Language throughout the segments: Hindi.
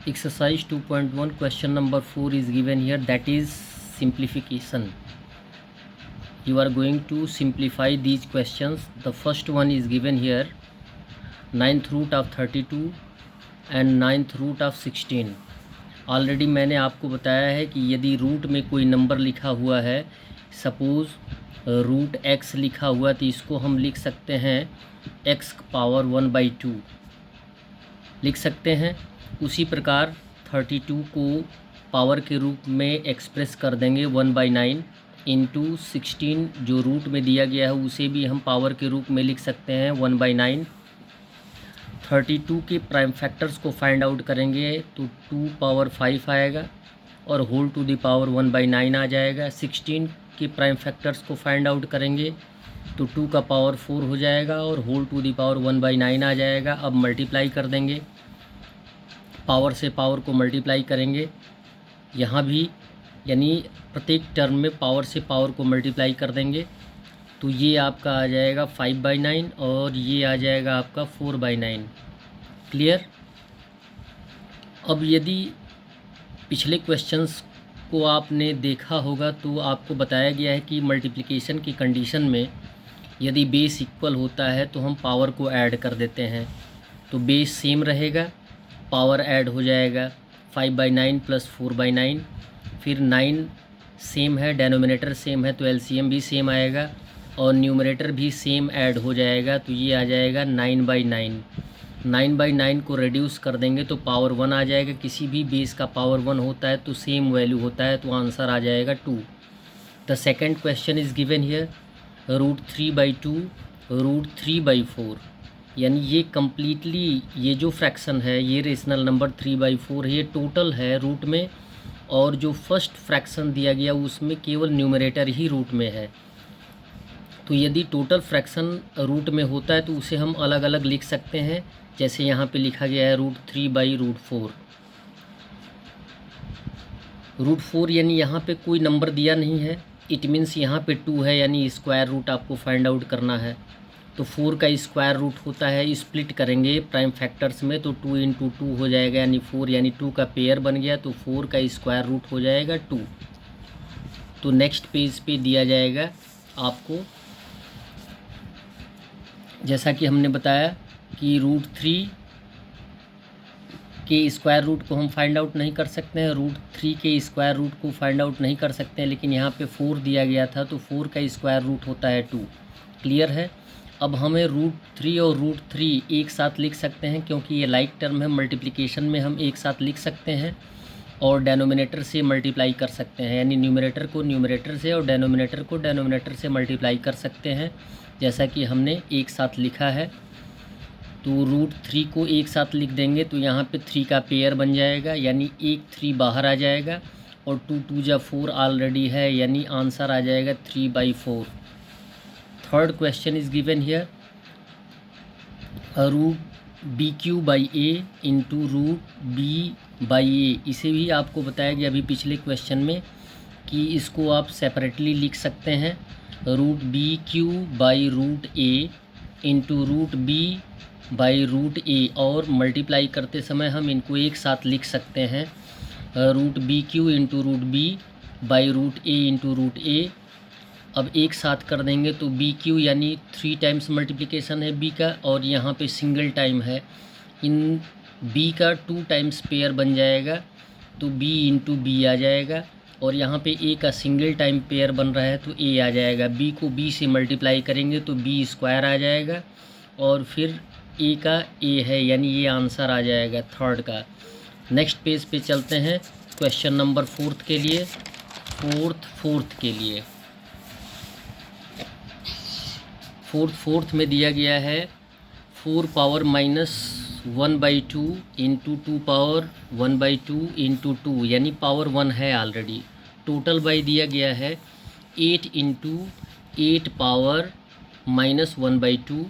Exercise 2.1 question number 4 is given here, that is simplification. You are going to simplify these questions. The first one is given here, 9th root of 32 and 9th root of 16. Already मैंने आपको बताया है कि यदि रूट में कोई नंबर लिखा हुआ है, सपोज़ रूट x लिखा हुआ, तो इसको हम लिख सकते हैं x पावर 1/2 लिख सकते हैं। उसी प्रकार 32 को पावर के रूप में एक्सप्रेस कर देंगे 1/9 इंटू 16 जो रूट में दिया गया है उसे भी हम पावर के रूप में लिख सकते हैं 1/9। 32 के प्राइम फैक्टर्स को फाइंड आउट करेंगे तो 2 पावर 5 आएगा और होल टू द पावर 1/9 आ जाएगा। 16 के प्राइम फैक्टर्स को फाइंड आउट करेंगे तो 2 का पावर 4 हो जाएगा और होल टू द पावर 1/9 आ जाएगा। अब मल्टीप्लाई कर देंगे, पावर से पावर को मल्टीप्लाई करेंगे यहाँ भी, यानी प्रत्येक टर्म में पावर से पावर को मल्टीप्लाई कर देंगे तो ये आपका आ जाएगा 5/9 और ये आ जाएगा आपका 4/9। क्लियर। अब यदि पिछले क्वेश्चंस को आपने देखा होगा तो आपको बताया गया है कि मल्टीप्लिकेशन की कंडीशन में यदि बेस इक्वल होता है तो हम पावर को ऐड कर देते हैं, तो बेस सेम रहेगा, पावर ऐड हो जाएगा 5/9 प्लस 4/9, फिर 9 सेम है, डेनोमिनेटर सेम है तो एलसीएम भी सेम आएगा और न्यूमरेटर भी सेम ऐड हो जाएगा तो ये आ जाएगा 9/9। 9/9 को रिड्यूस कर देंगे तो पावर 1 आ जाएगा। किसी भी बेस का पावर 1 होता है तो सेम वैल्यू होता है तो आंसर आ जाएगा 2। The second question is given here, √3/2 √3/4, यानी ये कम्प्लीटली ये जो फ्रैक्शन है ये रेशनल नंबर 3/4 है, ये टोटल है रूट में, और जो फर्स्ट फ्रैक्शन दिया गया उसमें केवल न्यूमरेटर ही रूट में है। तो यदि टोटल फ्रैक्शन रूट में होता है तो उसे हम अलग अलग लिख सकते हैं, जैसे यहाँ पे लिखा गया है √3/4। √4 यानी यहाँ पे कोई नंबर दिया नहीं है, इट मीन्स यहाँ पे 2 है, यानी स्क्वायर रूट आपको फाइंड आउट करना है। तो 4 का स्क्वायर रूट होता है, स्प्लिट करेंगे प्राइम फैक्टर्स में तो 2 × 2 हो जाएगा यानी 4, यानी 2 का पेयर बन गया तो 4 का स्क्वायर रूट हो जाएगा 2। तो नेक्स्ट पेज पे दिया जाएगा आपको, जैसा कि हमने बताया कि √3 के स्क्वायर रूट को हम फाइंड आउट नहीं कर सकते हैं, √3 के स्क्वायर रूट को फाइंड आउट नहीं कर सकते हैं, लेकिन यहाँ पे 4 दिया गया था तो 4 का स्क्वायर रूट होता है 2। क्लियर है। अब हमें √3 और √3 एक साथ लिख सकते हैं क्योंकि ये लाइक टर्म है, मल्टीप्लिकेशन में हम एक साथ लिख सकते हैं और डेनोमिनेटर से मल्टीप्लाई कर सकते हैं, यानी न्यूमरेटर को न्यूमरेटर से और डेनोमिनेटर को डेनोमिनेटर से मल्टीप्लाई कर सकते हैं, जैसा कि हमने एक साथ लिखा है। तो √3 को एक साथ लिख देंगे तो यहाँ पे 3 का पेयर बन जाएगा, यानी एक 3 बाहर आ जाएगा और 2 × 2 = 4 ऑलरेडी है, यानी आंसर आ जाएगा 3/4। Third question is given here, √BQ/A × √B/A। इसे भी आपको बताया गया अभी पिछले क्वेश्चन में कि इसको आप सेपरेटली लिख सकते हैं, √BQ/√A × √B/√A, और मल्टीप्लाई करते समय हम इनको एक साथ लिख सकते हैं, √BQ × √B/√A × √A। अब एक साथ कर देंगे तो BQ यानी 3 टाइम्स मल्टीप्लिकेशन है B का, और यहाँ पे सिंगल टाइम है, इन B का 2 टाइम्स पेयर बन जाएगा तो B × B आ जाएगा, और यहाँ पे A का सिंगल टाइम पेयर बन रहा है तो A आ जाएगा। B को B से मल्टीप्लाई करेंगे तो B² आ जाएगा, और फिर A का A है, यानी ये आंसर आ जाएगा थर्ड का। नेक्स्ट पेज पे चलते हैं क्वेश्चन नंबर 4 के लिए। फोर्थ में दिया गया है 4 पावर -1/2 × 2 पावर 1/2 × 2, यानी पावर 1 है ऑलरेडी। टोटल बाई दिया गया है 8 × 8 पावर -1/2।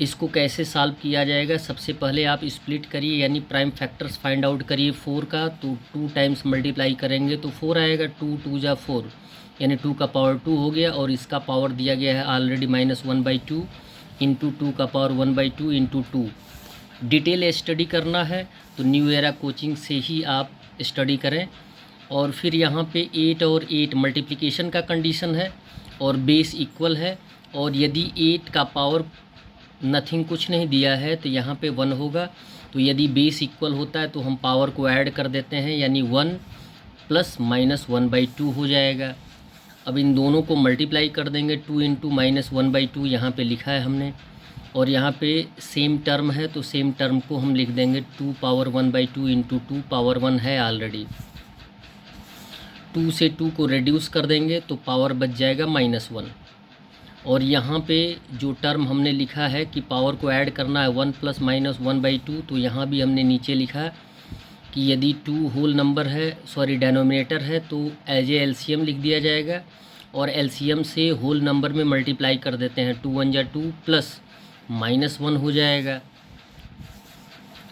इसको कैसे सॉल्व किया जाएगा, सबसे पहले आप स्प्लिट करिए, यानी प्राइम फैक्टर्स फाइंड आउट करिए 4 का, तो 2 टाइम्स मल्टीप्लाई करेंगे तो 4 आएगा, 2 × 2 = 4, यानी 2 का पावर 2 हो गया, और इसका पावर दिया गया है ऑलरेडी -1/2 × 2 का पावर 1/2 × 2। डिटेल स्टडी करना है तो न्यू एरा कोचिंग से ही आप स्टडी करें। और फिर यहाँ पे 8 और 8 मल्टीप्लिकेशन का कंडीशन है और बेस इक्वल है, और यदि 8 का पावर नथिंग कुछ नहीं दिया है तो यहाँ पे 1 होगा। तो यदि बेस इक्वल होता है तो हम पावर को ऐड कर देते हैं, यानी 1 + -1/2 हो जाएगा। अब इन दोनों को मल्टीप्लाई कर देंगे, 2 × -1/2 यहाँ पे लिखा है हमने, और यहाँ पे सेम टर्म है तो सेम टर्म को हम लिख देंगे 2 पावर 1/2 × 2 पावर 1 है ऑलरेडी। 2 से 2 को रिड्यूस कर देंगे तो पावर बच जाएगा -1। और यहाँ पे जो टर्म हमने लिखा है कि पावर को ऐड करना है 1 + -1/2, तो यहाँ भी हमने नीचे लिखा कि यदि 2 होल नंबर है, डेनोमिनेटर है, तो एज ए एलसीएम लिख दिया जाएगा, और एलसीएम से होल नंबर में मल्टीप्लाई कर देते हैं। 2 × 1 = 2 प्लस -1 हो जाएगा।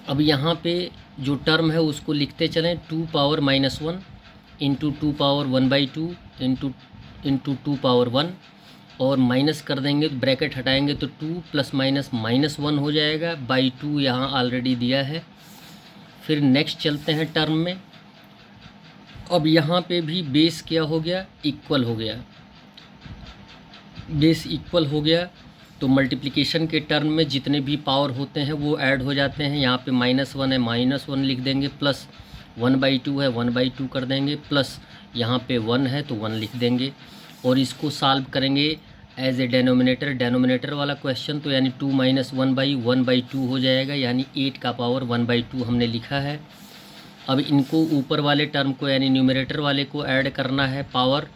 अब यहाँ पे जो टर्म है उसको लिखते चलें, 2 पावर -1 × 2 पावर 1/2 × 2 पावर 1, और माइनस कर देंगे, ब्रैकेट हटाएंगे तो 2 ± -1 हो जाएगा, बाई 2 यहाँ ऑलरेडी दिया है। फिर नेक्स्ट चलते हैं टर्म में। अब यहाँ पे भी बेस क्या हो गया, इक्वल हो गया। बेस इक्वल हो गया तो मल्टीप्लिकेशन के टर्म में जितने भी पावर होते हैं वो ऐड हो जाते हैं। यहाँ पे -1 है, -1 लिख देंगे, प्लस 1/2 है, 1/2 कर देंगे, प्लस यहाँ पे 1 है तो 1 लिख देंगे। और इसको सॉल्व करेंगे एज ए डेनोमिनेटर वाला क्वेश्चन, तो यानी 2 - 1/1/2 हो जाएगा, यानी 8 का पावर 1/2 हमने लिखा है। अब इनको ऊपर वाले टर्म को यानी न्यूमरेटर वाले को ऐड करना है पावर,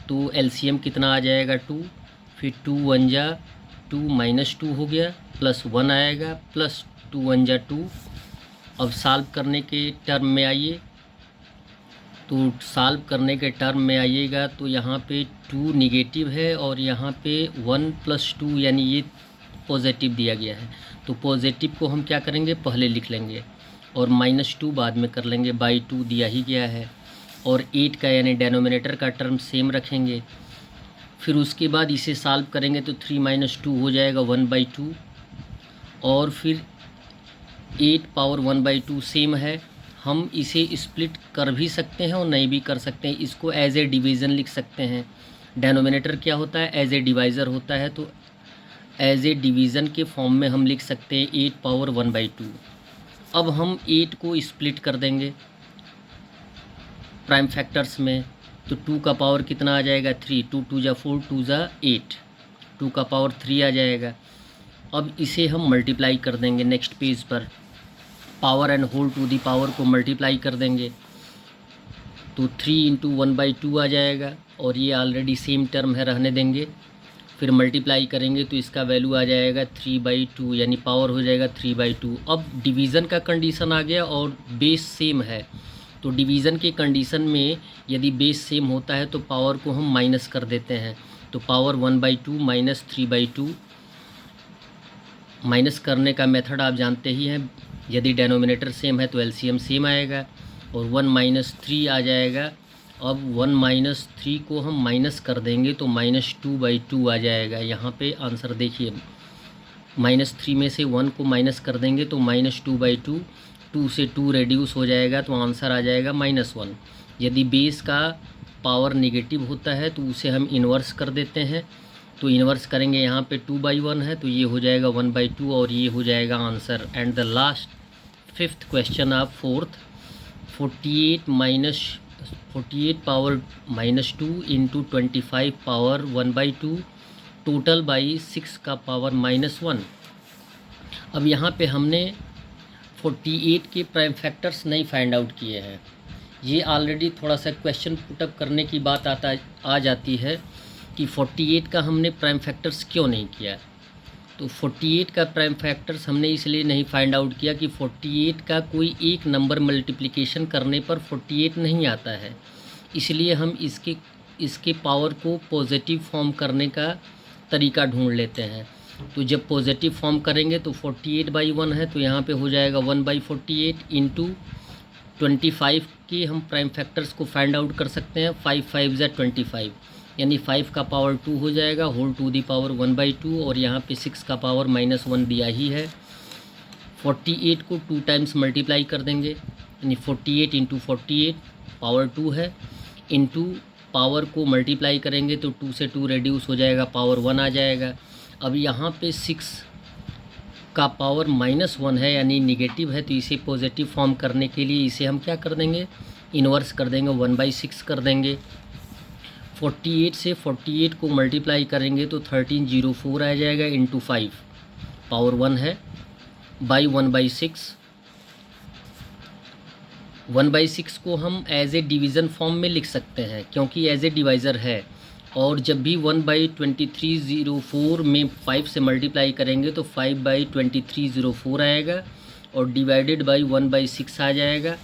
तो एलसीएम कितना आ जाएगा 2, फिर 2 × 1 = 2 -2 हो गया, प्लस 1 आएगा, प्लस 2 × 1 = 2। अब सॉल्व करने के टर्म में आइए, तो सॉल्व करने के टर्म में आइएगा तो यहाँ पे 2 नेगेटिव है और यहाँ पे 1 + 2 यानी ये पॉजिटिव दिया गया है, तो पॉजिटिव को हम क्या करेंगे, पहले लिख लेंगे और -2 बाद में कर लेंगे, बाई 2 दिया ही गया है। और 8 का यानी डेनोमिनेटर का टर्म सेम रखेंगे। फिर उसके बाद इसे सॉल्व करेंगे तो 3 - 2 हो जाएगा 1/2, और फिर 8 पावर 1/2 सेम है। हम इसे स्प्लिट कर भी सकते हैं और नहीं भी कर सकते हैं, इसको एज ए डिवीज़न लिख सकते हैं। डेनोमिनेटर क्या होता है, एज ए डिवाइज़र होता है, तो एज ए डिवीज़न के फॉर्म में हम लिख सकते हैं 8 पावर 1/2। अब हम 8 को स्प्लिट कर देंगे प्राइम फैक्टर्स में, तो 2 का पावर कितना आ जाएगा 3, 2 × 2 = 4, 2 × 8, 2 का पावर 3 आ जाएगा। अब इसे हम मल्टीप्लाई कर देंगे नेक्स्ट पेज पर, power and whole to the power को मल्टीप्लाई कर देंगे तो 3 × 1/2 आ जाएगा, और ये ऑलरेडी सेम टर्म है, रहने देंगे। फिर मल्टीप्लाई करेंगे तो इसका वैल्यू आ जाएगा 3/2, यानी पावर हो जाएगा 3/2। अब डिवीज़न का कंडीशन आ गया और बेस सेम है, तो डिवीज़न के कंडीशन में यदि बेस सेम होता है तो पावर को हम माइनस कर देते हैं, तो पावर 1/2 - 3/2। माइनस करने का मेथड आप जानते ही हैं, यदि डेनोमिनेटर सेम है तो एलसीएम सेम आएगा, और 1 - 3 आ जाएगा। अब 1 - 3 को हम माइनस कर देंगे तो -2/2 आ जाएगा। यहाँ पे आंसर देखिए, -3 में से 1 को माइनस कर देंगे तो -2/2, 2 से 2 रिड्यूस हो जाएगा तो आंसर आ जाएगा -1। यदि बेस का पावर नेगेटिव होता है तो उसे हम इन्वर्स कर देते हैं, तो इन्वर्स करेंगे, यहाँ पे 2/1 है तो ये हो जाएगा 1/2, और ये हो जाएगा answer. And the last 5th question of 4th, 48 power -2 × 25 power 1/2 total by 6 का पावर -1। अब यहाँ पे हमने 48 के प्राइम फैक्टर्स नहीं फाइंड आउट किए हैं। ये ऑलरेडी थोड़ा सा क्वेश्चन पुटअप करने की बात आ जाती है कि 48 का हमने प्राइम फैक्टर्स क्यों नहीं किया। तो 48 का प्राइम फैक्टर्स हमने इसलिए नहीं फाइंड आउट किया कि 48 का कोई एक नंबर मल्टीप्लिकेशन करने पर 48 नहीं आता है, इसलिए हम इसके पावर को पॉजिटिव फॉर्म करने का तरीका ढूंढ लेते हैं। तो जब पॉजिटिव फॉर्म करेंगे तो 48/1 है तो यहाँ पे हो जाएगा 1/48 × 25 के हम प्राइम फैक्टर्स को फाइंड आउट कर सकते हैं। 5 × 5 = 25, यानी 5 का पावर 2 हो जाएगा, होल टू दी पावर 1/2, और यहाँ पे 6 का पावर -1 दिया ही है। 48 को 2 टाइम्स मल्टीप्लाई कर देंगे, यानी 48 इंटू 48 पावर 2 है, इंटू पावर को मल्टीप्लाई करेंगे तो 2 से 2 रेड्यूस हो जाएगा, पावर 1 आ जाएगा। अब यहाँ पे 6 का पावर -1 है यानी निगेटिव है, तो इसे पॉजिटिव फॉर्म करने के लिए इसे हम क्या कर देंगे, इन्वर्स कर देंगे, 1/6 कर देंगे। 48 से 48 को मल्टीप्लाई करेंगे तो 1304 आ जाएगा, इंटू 5 पावर 1 है, बाई 1/6। 1/6 को हम एज ए डिवीज़न फॉर्म में लिख सकते हैं क्योंकि एज ए डिवाइज़र है, और जब भी 1/2304 में 5 से मल्टीप्लाई करेंगे तो 5/2304 आएगा और डिवाइडेड बाई 1/6 आ जाएगा।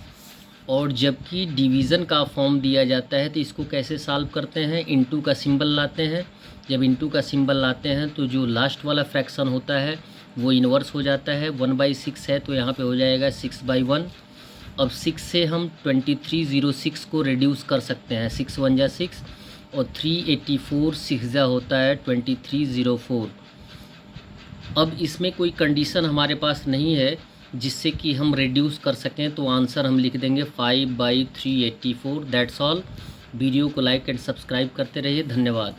और जबकि डिवीज़न का फॉर्म दिया जाता है तो इसको कैसे सॉल्व करते हैं, इनटू का सिंबल लाते हैं। जब इनटू का सिंबल लाते हैं तो जो लास्ट वाला फ्रैक्शन होता है वो इन्वर्स हो जाता है। 1/6 है तो यहाँ पे हो जाएगा 6/1। अब 6 से हम 2306 को रिड्यूस कर सकते हैं, 6 1 जा 6 और 384 6 जा होता है 2304। अब इसमें कोई कंडीशन हमारे पास नहीं है जिससे कि हम रिड्यूस कर सकें, तो आंसर हम लिख देंगे 5/384। That's all. वीडियो को लाइक एंड सब्सक्राइब करते रहिए। धन्यवाद।